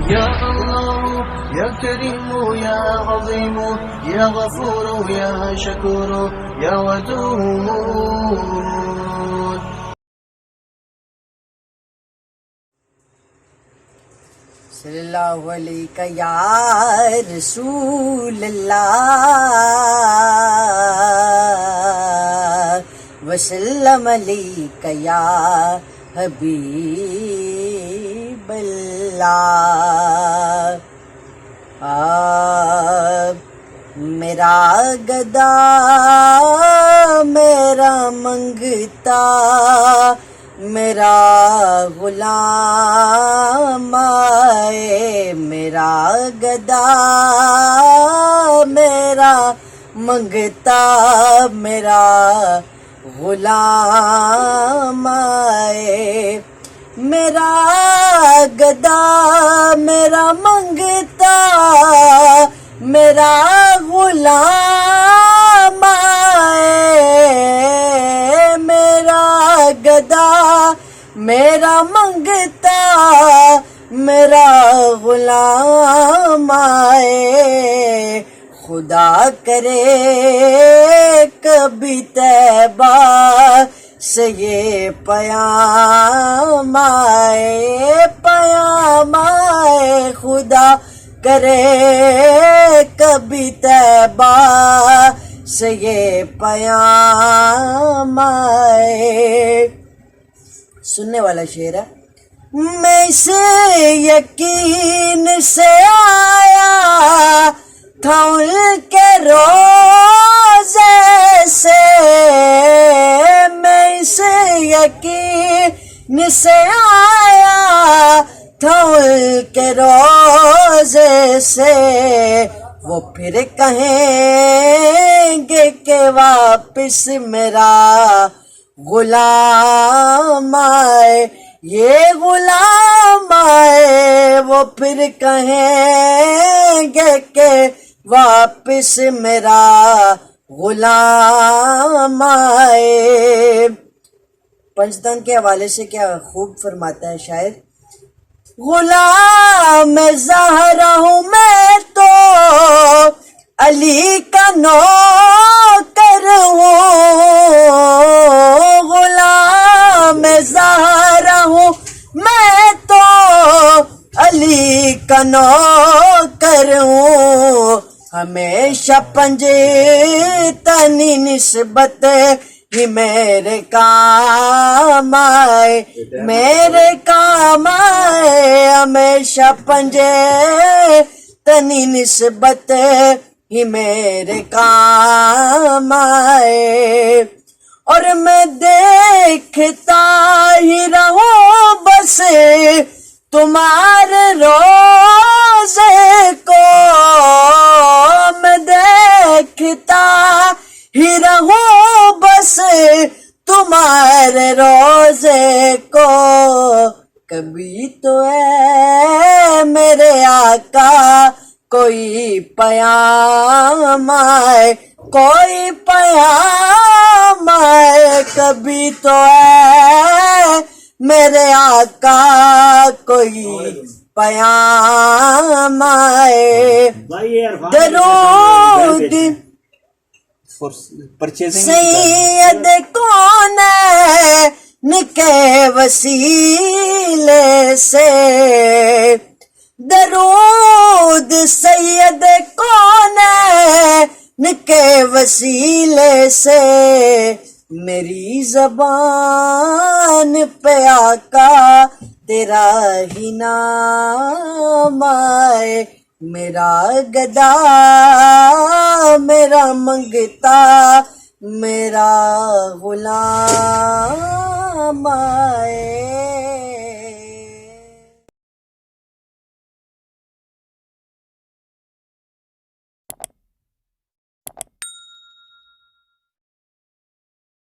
يا الله يا كريم يا عظيم يا غفور يا شكور يا ودود. صلی اللہ علیہ یا رسول اللہ وسلم علیہ یا حبیب اللہ. میرا گدا میرا منگتا میرا غلام آئے، میرا گدا میرا منگتا میرا غلام آئے، میرا گدا میرا منگتا میرا غلام آئے، میرا گدا میرا منگتا میرا غلام آئے. خدا کرے کبھی طیبہ سے یہ پیام آئے، پیام آئے. خدا کرے کبھی طیبہ سے یہ پیام آئے. سننے والا شعر ہے. میں اس یقین سے آیا تھا ان کے روزے سے، میں اس یقین سے آیا تھا ان کے روزے سے. وہ پھر کہیں گے کہ واپس میرا غلام آئے، یہ غلام آئے. وہ پھر کہیں گے کہ واپس میرا غلام آئے. پنچتن کے حوالے سے کیا خوب فرماتا ہے شاعر. غلام زہرا ہوں میں تو علی کا نوکر ہوں، غلام زہرا ہوں میں تو علی کا نوکر ہوں. ہمیشہ پنجتنی نسبت ہی میرے کام آئے، میرے کام آئے. ہمیشہ پنجتنی نسبت ہی میرے کام آئے. اور میں دیکھتا ہی رہوں بس تمہارے روزے کو، میں دیکھتا ہی رہوں بس تمہارے روزے کو. کبھی تو اے میرے آقا کوئی پیام آئے، کوئی پیام آئے. کبھی تو اے میرے آقا کوئی پیام آئے. درود سید کونین کے وسیلے سے، درود سید کونین کے وسیلے سے. میری زبان پہ آقا تیرا ہی نام آئے، میرا گدا میرا منگتا میرا غلام آئے.